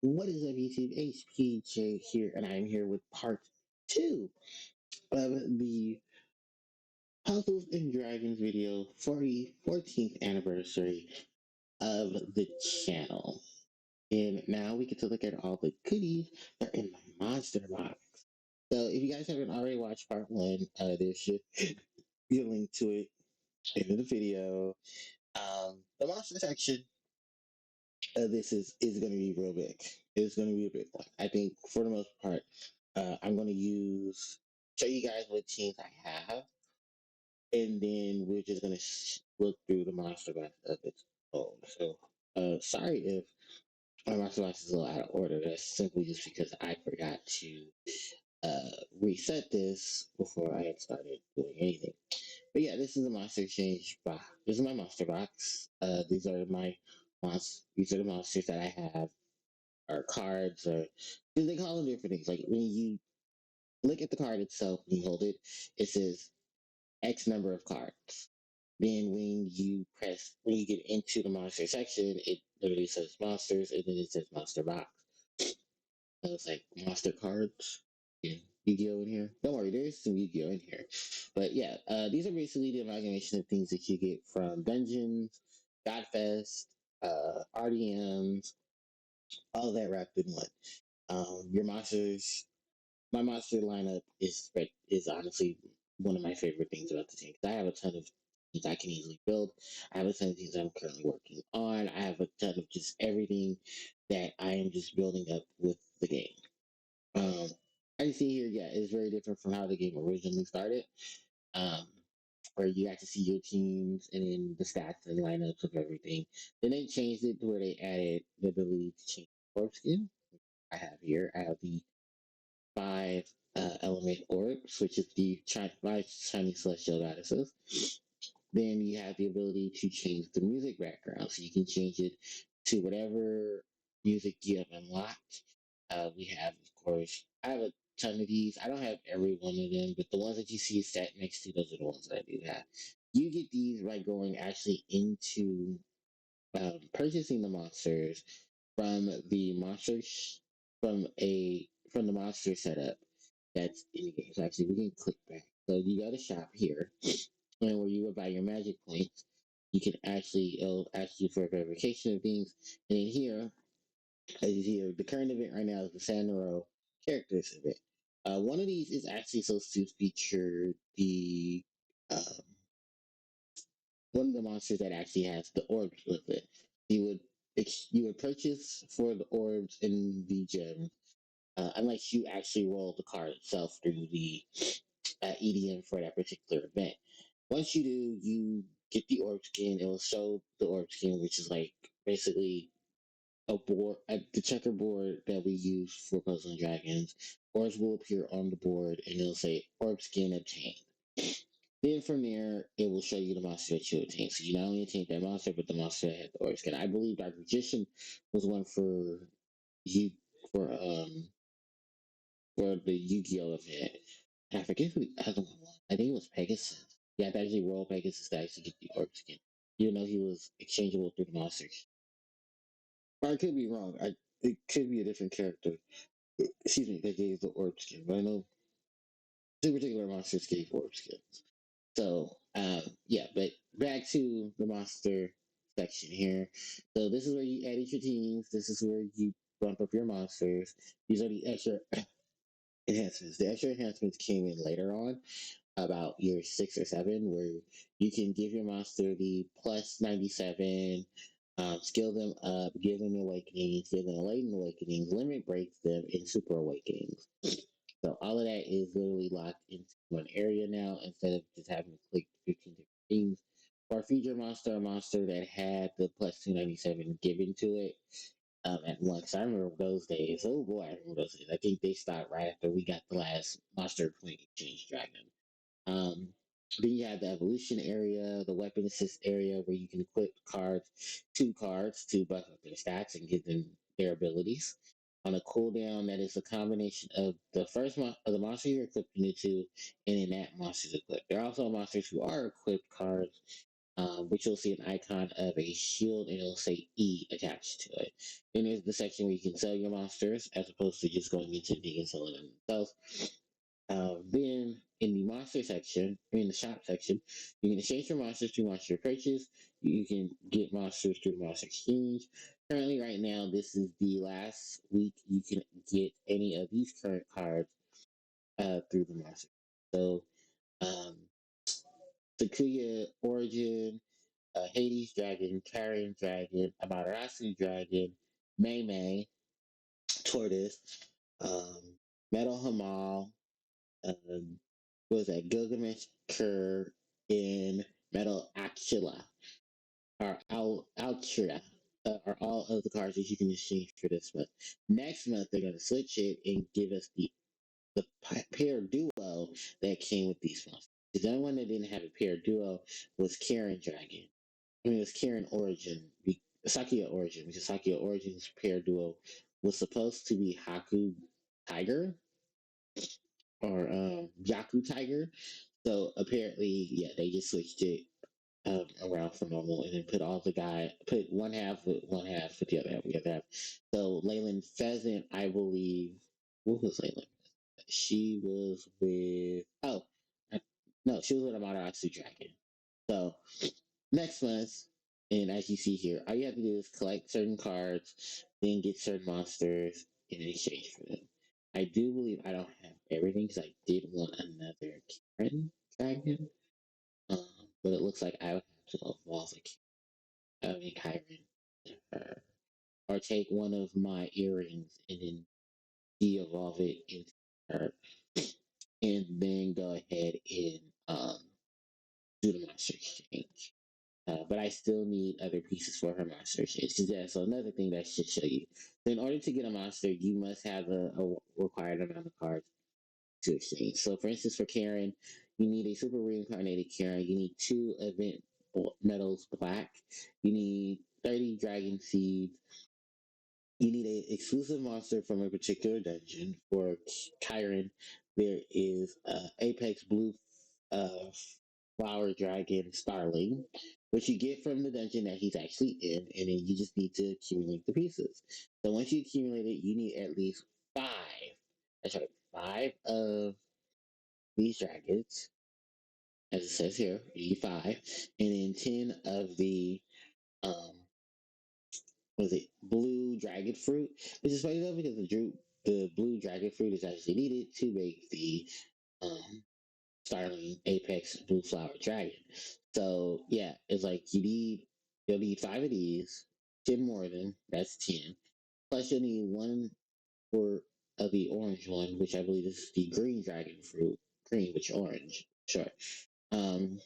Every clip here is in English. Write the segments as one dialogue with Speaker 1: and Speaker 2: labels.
Speaker 1: What is up, YouTube? HPJ here, and I'm here with part two of the Puzzles and Dragons video for the 14th anniversary of the channel. And now we get to look at all the goodies that are in my monster box. So if you guys haven't already watched part one, there should be a link to it in the video. The monster section, this is going to be real big. It's going to be a big one. I think for the most part, I'm going to show you guys what teams I have, and then we're just going to look through the monster box of its own. So, sorry if my monster box is a little out of order. That's simply just because I forgot to reset this before I had started doing anything. But yeah, this is a monster exchange box. This is my monster box. These are my these are the monsters that I have, or cards, or because they call them different things. Like when you look at the card itself, when you hold it, it says X number of cards. Then when you get into the monster section, it literally says monsters, and then it says monster box. So it's like monster cards. Yeah, Yu-Gi-Oh in here. Don't worry, there is some Yu-Gi-Oh in here. But yeah, these are basically the amalgamation of things that you get from dungeons, Godfest, RDMs, all of that wrapped in one. Your monsters, my monster lineup is honestly one of my favorite things about the team. 'Cause I have a ton of things I can easily build. I have a ton of things I'm currently working on. I have a ton of just everything that I am just building up with the game. Um, I see here, yeah, it's very different from how the game originally started. Um, where you got to see your teams and then the stats and lineups of everything. Then they changed it to where they added the ability to change corp skin. I have here. I have the five element orbs, which is the five Chinese celestial goddesses. Then you have the ability to change the music background, so you can change it to whatever music you have unlocked. We have, of course, I have a ton of these. I don't have every one of them, but the ones that you see set next to, those are the ones that I do have. You get these by going actually into purchasing the monsters from the from the monster setup that's in the game. So actually, we can click back. So you go to shop here, and where you would buy your magic points, you can actually it'll ask you for a verification of things. And in here, as you see, the current event right now is the Sanro characters event. One of these is actually supposed to feature the um, one of the monsters that actually has the orbs with it. You would purchase for the orbs in the gem, unless you actually roll the card itself through the EDM for that particular event. Once you do, you get the orb skin. It will show the orb skin, which is like basically a board, the checkerboard that we use for Puzzle and Dragons. Orbs will appear on the board, and it'll say orb skin obtained. Then from there, it will show you the monster that you obtained. So you not only obtained that monster, but the monster that had the orb skin. I believe Dark Magician was one you for for the Yu-Gi-Oh event. And I forget who the other one was. I think it was Pegasus. Yeah, I actually roll Pegasus to actually get the orb skin, even though he was exchangeable through the monsters. Or I could be wrong. It could be a different character. Excuse me, that gave the orb skin. But I know two particular monsters gave orb skins. So, yeah, but back to the monster section here. So this is where you edit your teams. This is where you bump up your monsters. These are the extra enhancements. The extra enhancements came in later on, about year 6 or 7, where you can give your monster the plus 97, skill them up, give them awakenings, give them latent awakenings, limit breaks them, and super awakenings. So all of that is literally locked into one area now instead of just having to click 15 different things. Or feature monster, a monster that had the plus 297 given to it at once. I remember those days. Oh boy, I remember those days. I think they stopped right after we got the last Monster Point Exchange Dragon. Then you have the evolution area, the weapon assist area where you can equip two cards to buff up their stats and give them their abilities. On a cooldown, that is a combination of of the monster you're equipping it to, and then that monster's equipped. There are also monsters who are equipped cards which you'll see an icon of a shield and it'll say E attached to it. Then there's the section where you can sell your monsters as opposed to just going into the and selling them themselves. Then in the monster section, in the shop section, you can exchange your monsters through monster purchase. You can get monsters through the monster exchange. Currently, right now, this is the last week you can get any of these current cards through the monster. So, um, Takuya Origin, Hades Dragon, Carrion Dragon, Amaterasu Dragon, Mei Mei, Tortoise, um, Metal Hamal, um, what was that? Gilgamesh Kerr in Metal Achilla or Altura are all of the cards that you can exchange for this month. Next month, they're going to switch it and give us the pair duo that came with these months. The only one that didn't have a pair duo was Karen Dragon. I mean, it was Karen Origin, Sakia Origin, because Sakia Origin's pair duo was supposed to be Haku Tiger or Yaku Tiger. So apparently, yeah, they just switched it around for normal and then put one half with one half with the other half with the other half. So Leyland Pheasant, I believe, what was Leyland? She was with, no, she was with Amaterasu Dragon. So next month, and as you see here, all you have to do is collect certain cards, then get certain monsters in exchange for them. I do believe I don't have everything because I did want another Karen Dragon, um, but it looks like I would have to evolve a Kyron her, or take one of my earrings and then de-evolve it into her, and then go ahead and do the monster exchange. But I still need other pieces for her monster exchange. Yeah, so another thing that should show you. So in order to get a monster, you must have a required amount of cards to exchange. So for instance, for Karen, you need a super reincarnated Karen. You need 2 event medals black. You need 30 dragon seeds. You need an exclusive monster from a particular dungeon. For Kyron, there is Apex Blue uh, Flower Dragon Starling, which you get from the dungeon that he's actually in, and then you just need to accumulate the pieces. So once you accumulate it, you need at least 5. That's right, 5 of these dragons, as it says here, you need 5, and then 10 of the um, was it blue dragon fruit? Which is funny though because the blue dragon fruit is actually needed to make the um, Starling Apex Blue Flower Dragon. So yeah, it's like you'll need 5 of these, 10 more of them. That's 10. Plus you'll need one for of the orange one, which I believe is the green dragon fruit. Green, which orange. Sure. And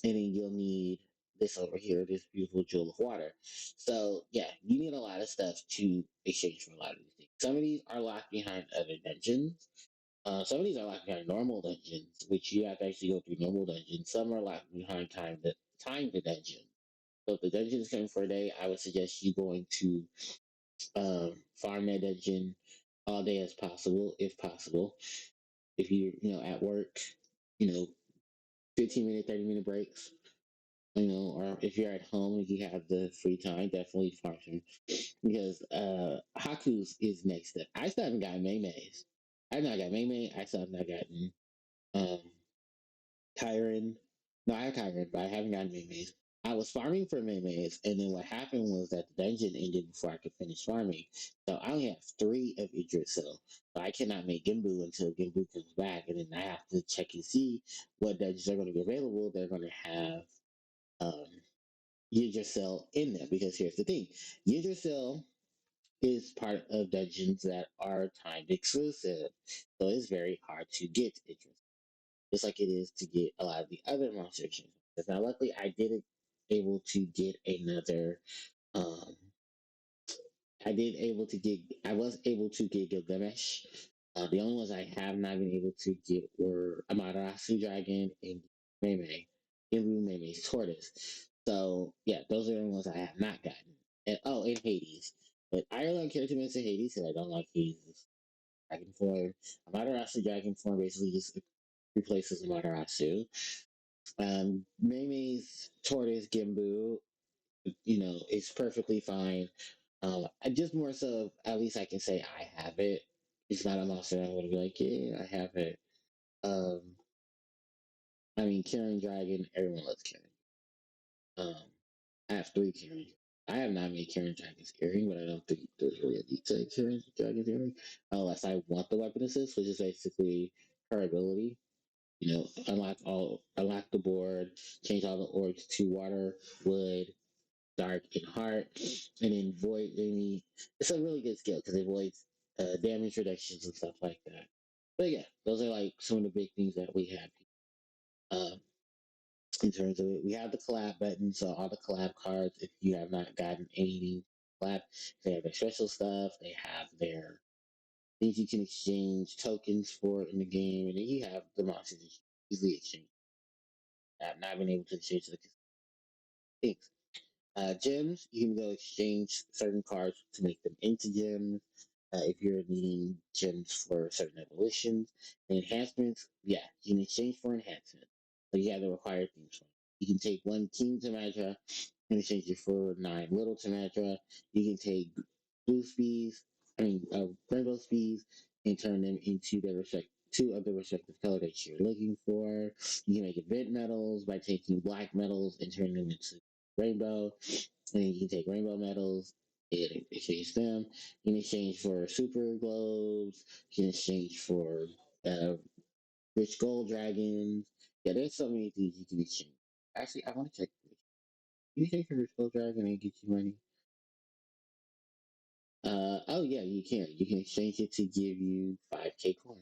Speaker 1: then you'll need this over here, this beautiful jewel of water. So yeah, you need a lot of stuff to exchange for a lot of these things. Some of these are locked behind other dungeons. Some of these are locked behind normal dungeons, which you have to actually go through normal dungeons. Some are locked behind time the dungeon. So if the dungeon is coming for a day, I would suggest you going to farm that dungeon all day as possible, if possible. If you're at work, you know, 15-minute, 30-minute breaks, or if you're at home, if you have the free time, definitely farm him. Because Haku's is next up. I still haven't gotten Mei Mei's. I've not got Mei Mei. I still have not gotten um Kyron. No, I have Kyron, but I haven't gotten Mei Mei's. I was farming for Mei Mei's, and then what happened was that the dungeon ended before I could finish farming. So I only have 3 of Idrisil. So I cannot make Gimbu until Gimbu comes back, and then I have to check and see what dungeons are going to be available. They're going to have um, Yggdrasil in them, because here's the thing: Yggdrasil is part of dungeons that are timed exclusive, so it's very hard to get Yggdrasil, just like it is to get a lot of the other monsters. Now, luckily, I didn't able to get another. Um, I was able to get Gilgamesh. The only ones I have not been able to get were Amaterasu Dragon and Meme, Imbu Meme's Tortoise. So yeah, those are the only ones I have not gotten. And Hades. But I really don't care too much of Hades because I don't like Hades' dragon form. Amaterasu dragon form basically just replaces Amaterasu. May's tortoise Gimbu, it's perfectly fine. I just more so, at least I can say I have it. It's not a monster I'm gonna be like, yeah, I have it. Um, I mean, Karen Dragon, everyone loves Karen. Um, I have three Karen. I have not made Karen Dragon's earring, but I don't think there's really a need to Karen Dragon's earring unless I want the weapon assist, which is basically her ability. Unlock the board, change all the orbs to water, wood, dark, and heart, and then void any. It's a really good skill because it voids damage reductions and stuff like that. But yeah, those are like some of the big things that we have. Um, in terms of it. We have the collab button, so all the collab cards, if you have not gotten anything collab, they have their special stuff, they have their things you can exchange tokens for in the game, and then you have the monsters you can easily exchange. I've not been able to exchange the things. Gems, you can go exchange certain cards to make them into gems. If you're needing gems for certain evolutions and enhancements, yeah, you can exchange for enhancements. So you have the required things for it. You can take one King Tomato and exchange it for nine Little Tomato. You can take blue speeds, rainbow speeds, and turn them into their two of the respective color that you're looking for. You can make event metals by taking black metals and turning them into rainbow. And you can take rainbow metals and exchange them in exchange for super globes. You can exchange for uh, rich gold dragons. Yeah, there's so many things you can exchange. Actually, I want to check. You can take a rich gold dragon and get you money. Oh yeah, you can. You can exchange it to give you 5K coin.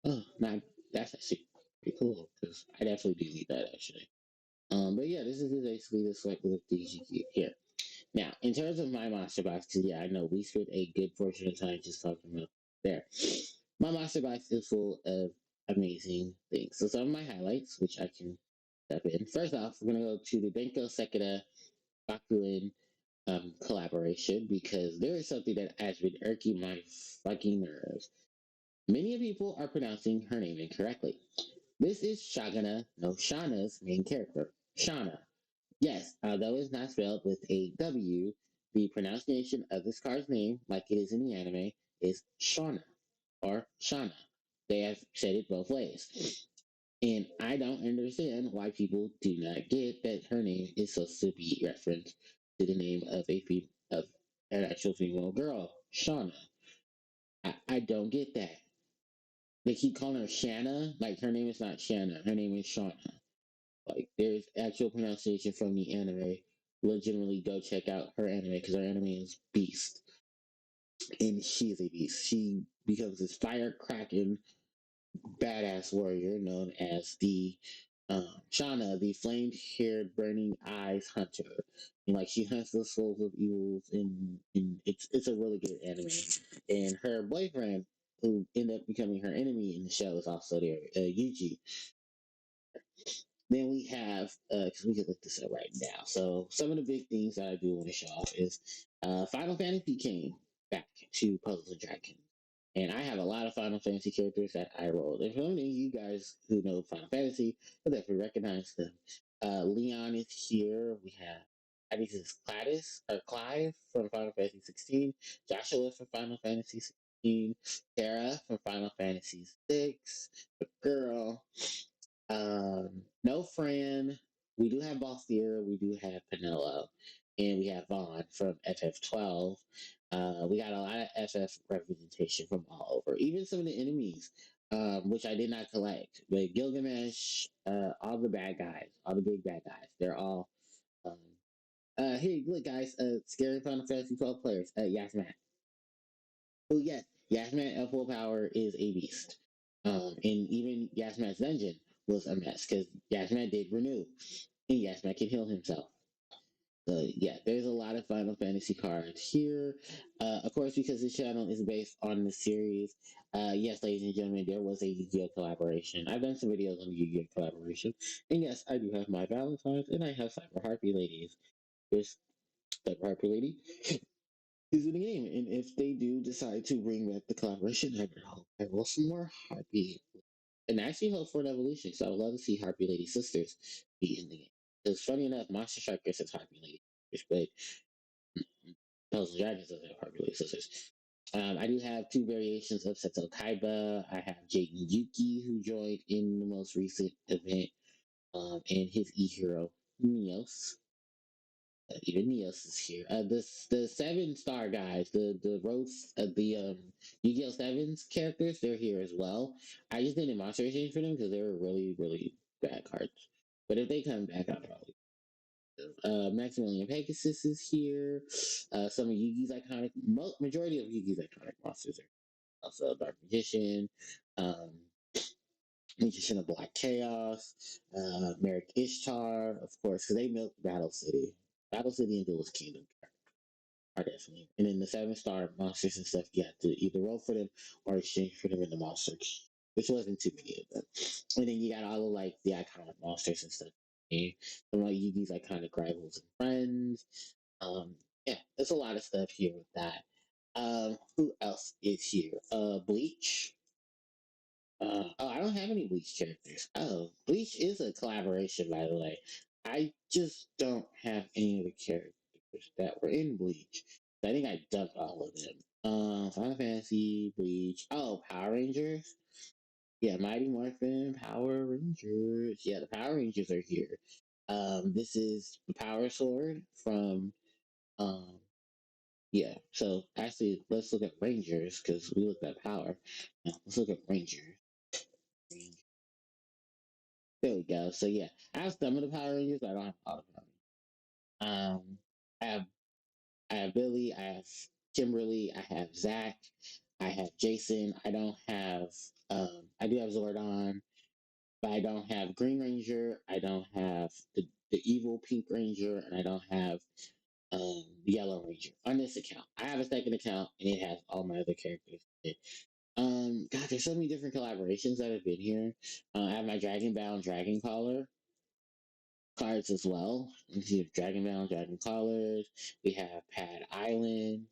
Speaker 1: Oh, not that's actually pretty cool because I definitely do need that actually. But yeah, this is basically the select of things you get here. Now, in terms of my monster box, because yeah, I know we spent a good portion of time just talking about there. My monster box is full of amazing things. So some of my highlights, which I can step in. First off, we're gonna go to the Benko Sekida Bakuin collaboration because there is something that has been irking my fucking nerves. Many people are pronouncing her name incorrectly. This is Shagana no Shana's main character, Shana. Yes, although it's not spelled with a W, the pronunciation of this card's name, like it is in the anime, is Shauna or Shana. They have said it both ways. And I don't understand why people do not get that her name is supposed to be referenced to the name of of an actual female girl, Shauna. I don't get that. They keep calling her Shanna, like her name is not Shanna, her name is Shauna. Like there's actual pronunciation from the anime. Legitimately go check out her anime because her anime is beast. And she is a beast. She becomes this firecracking badass warrior known as the Shauna, the flamed haired burning eyes hunter. And like she hunts the souls of evils and it's a really good anime. And her boyfriend, who ended up becoming her enemy in the show, is also there, Yuji. Then we have, because we can look this up right now. So some of the big things that I do want to show off is Final Fantasy came back to Puzzles and Dragons. And I have a lot of Final Fantasy characters that I rolled. And for any of you guys who know Final Fantasy, you'll definitely recognize them. Leon is here. We have, I think this is Gladys or Clive from Final Fantasy 16, Joshua from Final Fantasy 16, Terra from Final Fantasy 6, the girl, no Fran. We do have Balthier. We do have Penelo. And we have Vaughn from FF12. We got a lot of FF representation from all over. Even some of the enemies, which I did not collect. But Gilgamesh, all the bad guys, all the big bad guys, they're all. Um, Here, look, guys. Scary Final Fantasy 12 players. Yasmat. Oh, yes. Yasmat at full power is a beast. And even Yasmat's dungeon was a mess because Yasmat did renew, and Yasmat can heal himself. So yeah, there's a lot of Final Fantasy cards here. Of course, because this channel is based on the series. Yes, ladies and gentlemen, there was a Yu-Gi-Oh collaboration. I've done some videos on the Yu-Gi-Oh collaboration, and yes, I do have my Valentines, and I have Cyber Harpie ladies. This Cyber Harpie lady is in the game, and if they do decide to bring back the collaboration, I will some more Harpie. and I actually hope for an evolution. So I would love to see Harpie Lady Sisters be in the game. Because funny enough, Monster Strikers has Harpie Lady Sisters, but Puzzle and Dragons doesn't have Harpie Lady Sisters. I do have two variations of Seto Kaiba. I have Jaden Yuki, who joined in the most recent event, and his e-hero, Neos. Even Neos is here. The 7-star guys, the roast the Yu-Gi-Oh! Sevens characters, they're here as well. I just didn't monster exchange for them because they were really really bad cards. But if they come back, I'll probably. Maximilian Pegasus is here. Some of Yugi's iconic, majority of Yugi's iconic monsters are also Dark Magician, um, Magician of Black Chaos, Merrick Ishtar, of course, because they milked Battle City. Battle City and Duelist Kingdom are definitely. And then the 7-star monsters and stuff, you have to either roll for them or exchange for them in the monster queue, which wasn't too many of them. And then you got all of like the iconic monsters and stuff. And some like Yugi's iconic rivals and friends. Um, yeah, there's a lot of stuff here with that. Who else is here? Bleach. Oh, I don't have any Bleach characters. Oh, Bleach is a collaboration, by the way. I just don't have any of the characters that were in Bleach. I think I dumped all of them. Final Fantasy, Bleach. Oh, Power Rangers. Yeah, Mighty Morphin, Power Rangers. Yeah, the Power Rangers are here. This is the Power Sword from. Um, yeah. So actually, let's look at Rangers because we looked at Power. Now, let's look at Rangers. There we go. So yeah, I have some of the Power Rangers, but I don't have all the Power Rangers. I have Billy, I have Kimberly, I have Zach, I have Jason. I don't have I do have Zordon, but I don't have Green Ranger. I don't have the evil Pink Ranger, and I don't have the Yellow Ranger on this account. I have a second account, and it has all my other characters. God, there's so many different collaborations that have been here. I have my Dragon Bound Dragon Caller cards as well. We have Dragon Bound Dragon Callers. We have Pad Island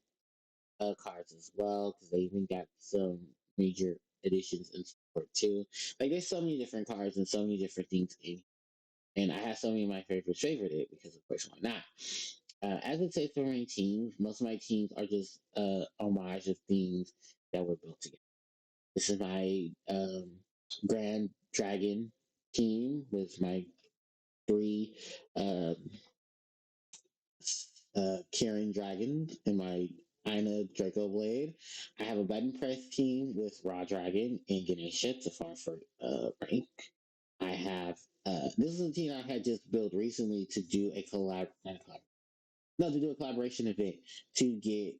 Speaker 1: cards as well because they even got some major editions in support too. Like there's so many different cards and so many different things in. And I have so many of my favorites favorited because of course why not? As it says for my teams, most of my teams are just homage of things that were built together. This is my Grand Dragon team with my three um, Karen Dragon in my Ina Draco Blade. I have a button press team with Raw Dragon and Ganesha to far for rank. I have this is a team I had just built recently to do a to do a collaboration event to get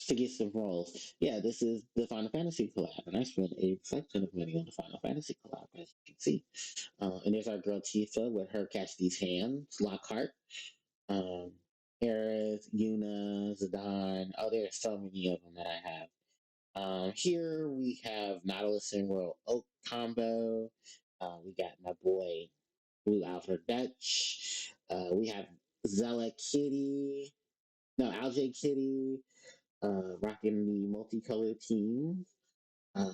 Speaker 1: to get some roles. Yeah, this is the Final Fantasy collab, and I spent a fuck ton of money on the Final Fantasy collab, as you can see. And there's our girl Tifa with her Catch These Hands, Lockhart, um, Aerith, Yuna, Zidane. Oh, there's so many of them that I have. Here we have Nautilus and Royal Oak combo. We got my boy Blue Alfred Dutch. We have Zella Kitty. No, Alj Kitty. Rocking the multicolored team.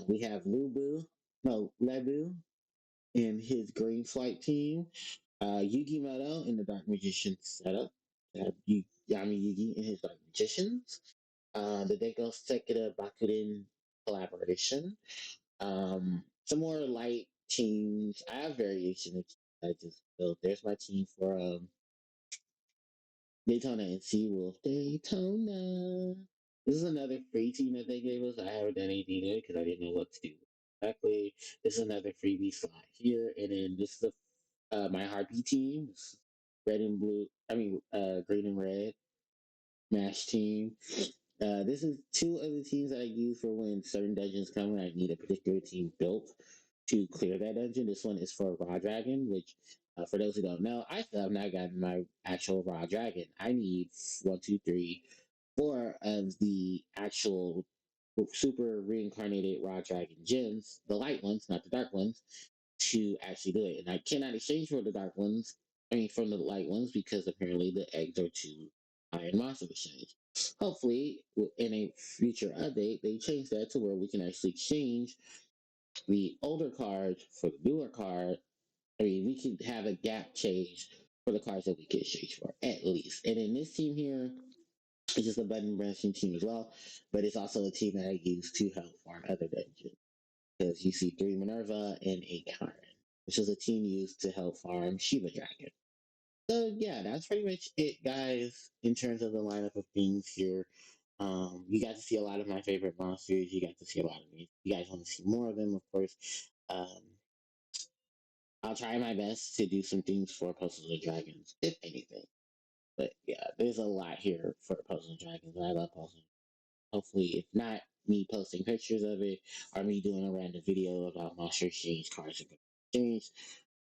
Speaker 1: We have Lubu. No, Lebu in his green flight team. Yugi Muto in the Dark Magician setup. Yami Yugi in his Dark Magicians. The Deko Sekida Bakuden collaboration. Some more light teams. I have variation I just built. There's my team for Daytona and Seawolf. Daytona. This is another free team that they gave us. I haven't done anything to it because I didn't know what to do exactly. This is another freebie slot here, and then this is my Harpie team. Red and blue. I mean, green and red. Mash team. This is two of the teams that I use for when certain dungeons come and I need a particular team built to clear that dungeon. This one is for Raw Dragon, which, for those who don't know, I still have not gotten my actual Raw Dragon. I need one, two, three, four of the actual super reincarnated Raw Dragon gems, the light ones, not the dark ones, to actually do it. And I cannot exchange for the dark ones, I mean, from the light ones, because apparently the eggs are too high in monster exchange. Hopefully, in a future update, they change that to where we can actually exchange the older cards for the newer card. I mean, we could have a gap change for the cards that we can exchange for, at least. And in this team here, it's just a button brushing team as well, but it's also a team that I use to help farm other dungeons. Because you see 3 Minerva and 8 Karen, which is a team used to help farm Shiva Dragon. So yeah, that's pretty much it, guys, in terms of the lineup of things here. You got to see a lot of my favorite monsters. You got to see a lot of me. You guys want to see more of them, of course. Um, I'll try my best to do some things for Puzzles and Dragons, if anything. But yeah, there's a lot here for Puzzles and Dragons, and I love Puzzles. Hopefully, if not me posting pictures of it or me doing a random video about monster exchange cards and exchange,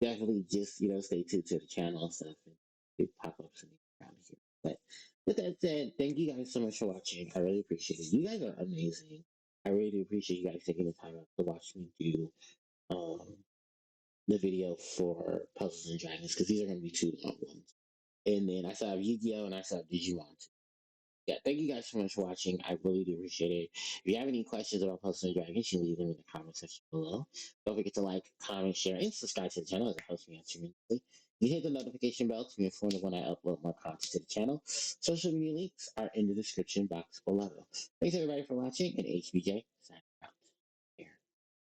Speaker 1: definitely just stay tuned to the channel and stuff and big pop-ups and around here. But with that said, thank you guys so much for watching. I really appreciate it. You guys are amazing. I really do appreciate you guys taking the time out to watch me do um, the video for Puzzles and Dragons, because these are going to be 2 long ones. And then I still have Yu-Gi-Oh! And I still have Digimon too. Yeah, thank you guys so much for watching. I really do appreciate it. If you have any questions about Puzzles and Dragons, you can leave them in the comment section below. Don't forget to like, comment, share, and subscribe to the channel as it helps me out tremendously. You hit the notification bell to be informed when I upload more content to the channel. Social media links are in the description box below. Thanks everybody for watching, and HBJ signing.